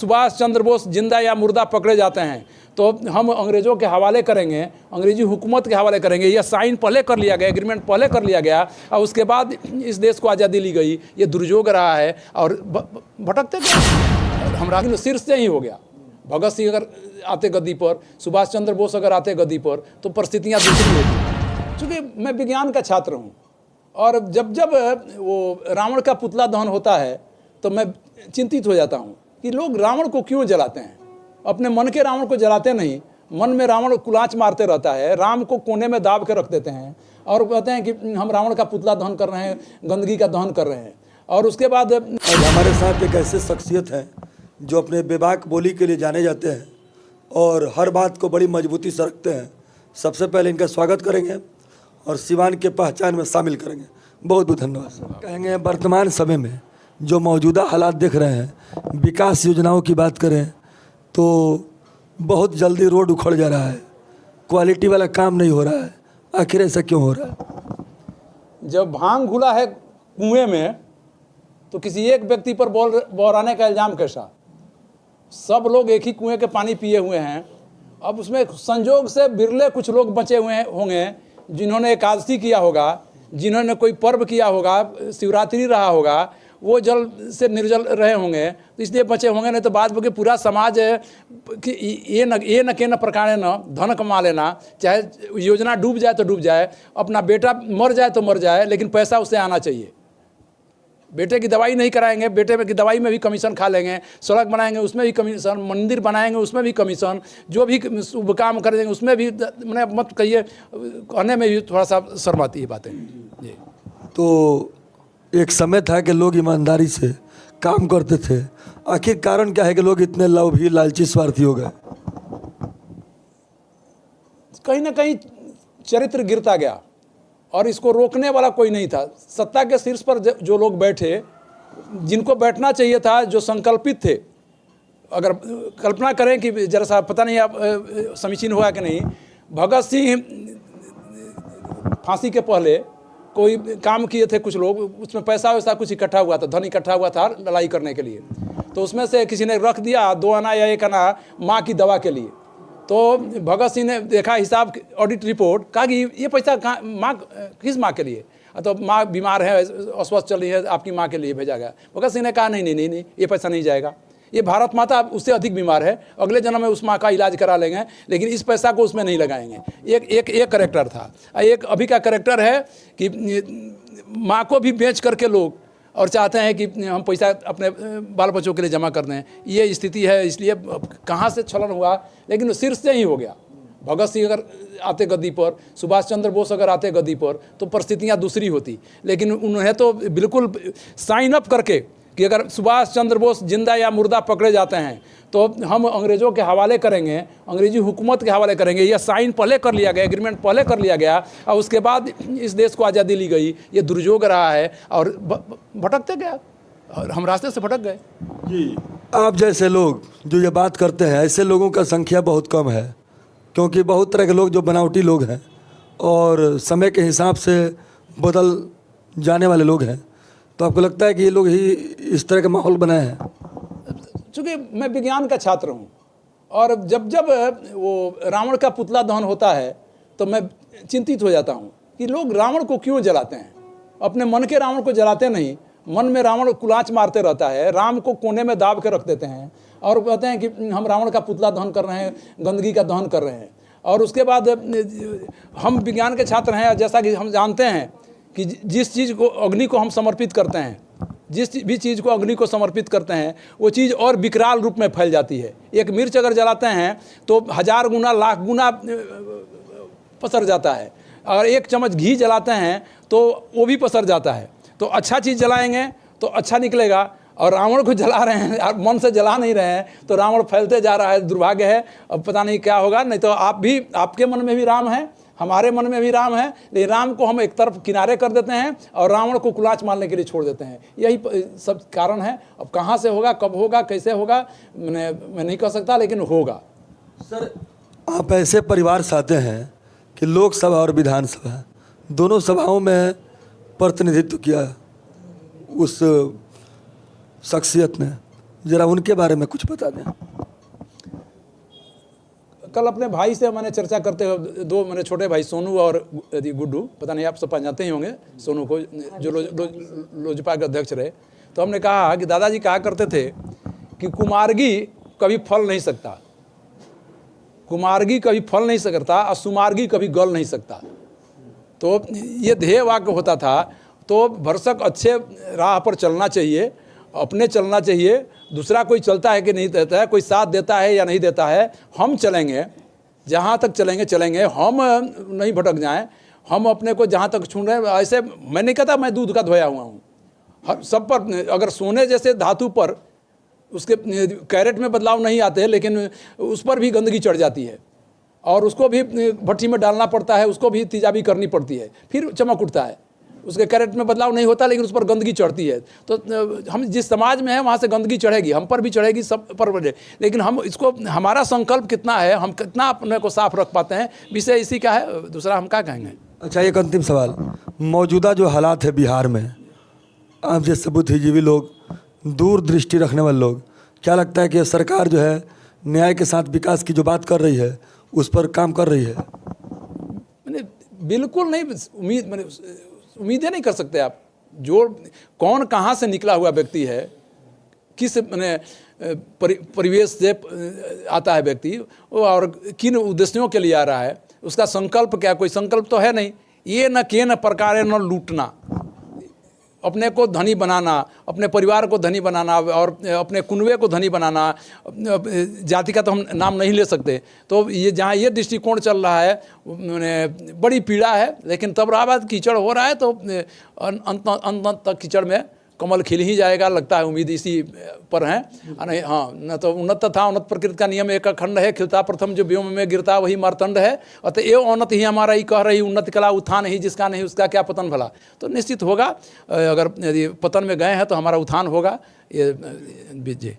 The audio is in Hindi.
सुभाष चंद्र बोस जिंदा या मुर्दा पकड़े जाते हैं तो हम अंग्रेज़ों के हवाले करेंगे, अंग्रेजी हुकूमत के हवाले करेंगे। यह साइन पहले कर लिया गया, एग्रीमेंट पहले कर लिया गया और उसके बाद इस देश को आज़ादी ली गई। ये दुर्योग रहा है और भटकते गए। हमरा शीर्ष से ही हो गया। भगत सिंह अगर आते गद्दी पर, सुभाष चंद्र बोस अगर आते गद्दी पर, तो परिस्थितियाँ दूसरी होती। चूँकि मैं विज्ञान का छात्र हूँ और जब जब वो रावण का पुतला दहन होता है तो मैं चिंतित हो जाता हूँ कि लोग रावण को क्यों जलाते हैं। अपने मन के रावण को जलाते नहीं, मन में रावण कुलाच मारते रहता है, राम को कोने में दाब के रख देते हैं और कहते हैं कि हम रावण का पुतला दहन कर रहे हैं, गंदगी का दहन कर रहे हैं। और उसके बाद हमारे साथ एक ऐसे शख्सियत हैं जो अपने बेबाक बोली के लिए जाने जाते हैं और हर बात को बड़ी मजबूती से रखते हैं। सबसे पहले इनका स्वागत करेंगे और सिवान के पहचान में शामिल करेंगे। बहुत बहुत धन्यवाद। कहेंगे वर्तमान समय में जो मौजूदा हालात देख रहे हैं, विकास योजनाओं की बात करें तो बहुत जल्दी रोड उखड़ जा रहा है, क्वालिटी वाला काम नहीं हो रहा है। आखिर ऐसा क्यों हो रहा है? जब भांग घुला है कुएं में तो किसी एक व्यक्ति पर बौराने का इल्ज़ाम कैसा? सब लोग एक ही कुएं के पानी पिए हुए हैं। अब उसमें संजोग से बिरले कुछ लोग बचे हुए होंगे जिन्होंने एकादशी किया होगा, जिन्होंने कोई पर्व किया होगा, शिवरात्रि रहा होगा, वो जल से निर्जल रहे होंगे तो इसलिए बचे होंगे। नहीं तो बाद में पूरा समाज कि ये न के न प्रकार न धन कमा लेना, चाहे योजना डूब जाए तो डूब जाए, अपना बेटा मर जाए तो मर जाए, लेकिन पैसा उससे आना चाहिए। बेटे की दवाई नहीं कराएंगे, बेटे की दवाई में भी कमीशन खा लेंगे, सड़क बनाएंगे उसमें भी कमीशन, मंदिर बनाएंगे उसमें भी कमीशन, जो भी शुभ काम कर देंगे उसमें भी। मैंने मत कहिए, कहने में भी थोड़ा सा शर्म आती है बातें जी। तो एक समय था कि लोग ईमानदारी से काम करते थे। आखिर कारण क्या है कि लोग इतने लोभी, लालची, स्वार्थी हो गए? कहीं ना कहीं चरित्र गिरता गया और इसको रोकने वाला कोई नहीं था। सत्ता के शीर्ष पर जो लोग बैठे, जिनको बैठना चाहिए था, जो संकल्पित थे, अगर कल्पना करें कि जरा सा पता नहीं आप समीचीन हुआ कि नहीं, भगत सिंह फांसी के पहले कोई काम किए थे कुछ लोग, उसमें पैसा वैसा कुछ इकट्ठा हुआ था, धन इकट्ठा हुआ था लड़ाई करने के लिए। तो उसमें से किसी ने रख दिया 2 आना या 1 आना माँ की दवा के लिए। तो भगत सिंह ने देखा हिसाब, ऑडिट रिपोर्ट, कहा कि ये पैसा कहाँ, माँ किस माँ के लिए? तो माँ बीमार है, अस्वस्थ चल रही है, आपकी माँ के लिए भेजा गया। भगत सिंह ने कहा नहीं, ये पैसा नहीं जाएगा, ये भारत माता उससे अधिक बीमार है, अगले जन्म में उस माँ का इलाज करा लेंगे, लेकिन इस पैसा को उसमें नहीं लगाएंगे। एक करेक्टर था। एक अभी का करेक्टर है कि माँ को भी बेच करके लोग और चाहते हैं कि हम पैसा अपने बाल बच्चों के लिए जमा कर दें। ये स्थिति है, इसलिए कहाँ से छलन हुआ, लेकिन शीर्ष से ही हो गया। भगत सिंह अगर आते गद्दी पर, सुभाष चंद्र बोस अगर आते गद्दी पर, तो परिस्थितियाँ दूसरी होती। लेकिन उन्हें तो बिल्कुल साइन अप करके कि अगर सुभाष चंद्र बोस जिंदा या मुर्दा पकड़े जाते हैं तो हम अंग्रेज़ों के हवाले करेंगे, अंग्रेजी हुकूमत के हवाले करेंगे। यह साइन पहले कर लिया गया, एग्रीमेंट पहले कर लिया गया और उसके बाद इस देश को आज़ादी ली गई। ये दुर्योग रहा है और भटकते गया और हम रास्ते से भटक गए। जी, आप जैसे लोग जो ये बात करते हैं, ऐसे लोगों का संख्या बहुत कम है, क्योंकि बहुत तरह के लोग जो बनावटी लोग हैं और समय के हिसाब से बदल जाने वाले लोग हैं। तो आपको लगता है कि ये लोग ही इस तरह का माहौल बनाए हैं? चूँकि मैं विज्ञान का छात्र हूँ और जब जब वो रावण का पुतला दहन होता है तो मैं चिंतित हो जाता हूँ कि लोग रावण को क्यों जलाते हैं। अपने मन के रावण को जलाते नहीं, मन में रावण कुलाच मारते रहता है, राम को कोने में दाब के रख देते हैं और कहते हैं कि हम रावण का पुतला दहन कर रहे हैं, गंदगी का दहन कर रहे हैं। और उसके बाद हम विज्ञान के छात्र हैं, जैसा कि हम जानते हैं कि जिस चीज़ को अग्नि को हम समर्पित करते हैं, जिस भी चीज़ को अग्नि को समर्पित करते हैं, वो चीज़ और विकराल रूप में फैल जाती है। एक मिर्च अगर जलाते हैं तो 1000 गुना, लाख गुना पसर जाता है। अगर 1 चम्मच घी जलाते हैं तो वो भी पसर जाता है। तो अच्छा चीज़ जलाएंगे तो अच्छा निकलेगा, और रावण को जला रहे हैं, आप मन से जला नहीं रहे हैं तो रावण फैलते जा रहा है। दुर्भाग्य है, अब पता नहीं क्या होगा। नहीं तो आप भी, आपके मन में भी राम है, हमारे मन में भी राम है, लेकिन राम को हम एक तरफ किनारे कर देते हैं और रावण को कुलाच मारने के लिए छोड़ देते हैं। यही सब कारण है। अब कहाँ से होगा, कब होगा, कैसे होगा, मैं नहीं कह सकता, लेकिन होगा। सर, आप ऐसे परिवार से आते हैं कि लोकसभा और विधानसभा दोनों सभाओं में प्रतिनिधित्व किया उस शख्सियत ने, ज़रा उनके बारे में कुछ बता दें। कल अपने भाई से मैंने चर्चा करते हुए, दो मेरे छोटे भाई सोनू और गुड्डू, पता नहीं आप सब जानते ही होंगे सोनू को, जो लोजपा के अध्यक्ष रहे, तो हमने कहा कि दादाजी कहा करते थे कि कुमार्गी कभी फल नहीं सकता, कुमार्गी कभी फल नहीं सकता और सुमार्गी कभी गल नहीं सकता। तो ये ध्येय वाक्य होता था। तो भरसक अच्छे राह पर चलना चाहिए, अपने चलना चाहिए, दूसरा कोई चलता है कि नहीं देता है, कोई साथ देता है या नहीं देता है, हम चलेंगे, जहाँ तक चलेंगे, हम नहीं भटक जाएं, हम अपने को जहाँ तक छू रहे हैं। ऐसे मैं नहीं कहता मैं दूध का धोया हुआ हूँ, हर सब पर अगर सोने जैसे धातु पर उसके कैरेट में बदलाव नहीं आते, लेकिन उस पर भी गंदगी चढ़ जाती है और उसको भी भट्टी में डालना पड़ता है, उसको भी तेजाबी करनी पड़ती है, फिर चमक उठता है। उसके कैरेट में बदलाव नहीं होता, लेकिन उस पर गंदगी चढ़ती है। तो हम जिस समाज में हैं वहाँ से गंदगी चढ़ेगी, हम पर भी चढ़ेगी, सब पर बढ़े। लेकिन हम इसको, हमारा संकल्प कितना है, हम कितना अपने को साफ रख पाते हैं, विषय इसी का है। दूसरा हम क्या कहेंगे। अच्छा, एक अंतिम सवाल, मौजूदा जो हालात है बिहार में, आप जैसे बुद्धिजीवी लोग, दूरदृष्टि रखने वाले लोग, क्या लगता है कि सरकार जो है न्याय के साथ विकास की जो बात कर रही है उस पर काम कर रही है? मैंने बिल्कुल नहीं, उम्मीदें नहीं कर सकते आप। जो कौन कहाँ से निकला हुआ व्यक्ति है, किस मैंने परिवेश से आता है व्यक्ति, और किन उद्देश्यों के लिए आ रहा है, उसका संकल्प क्या, कोई संकल्प तो है नहीं। ये न के न प्रकारे न लूटना, अपने को धनी बनाना, अपने परिवार को धनी बनाना और अपने कुनबे को धनी बनाना, जाति का तो हम नाम नहीं ले सकते। तो ये जहाँ ये दृष्टिकोण चल रहा है, बड़ी पीड़ा है। लेकिन तब रहा बात कीचड़ हो रहा है, तो अंत तक कीचड़ में कमल खिल ही जाएगा, लगता है। उम्मीद इसी पर है। नहीं, हाँ, न तो उन्नत तथा उन्नत प्रकृति का नियम एक अखंड है, खिलता प्रथम जो व्योम में गिरता वही मार्तंड है। अतः ये औन्नत ही हमारा ही कह रही, उन्नत कला उत्थान ही, जिसका नहीं उसका क्या पतन भला। तो निश्चित होगा, अगर यदि पतन में गए हैं तो हमारा उत्थान होगा। ये जी।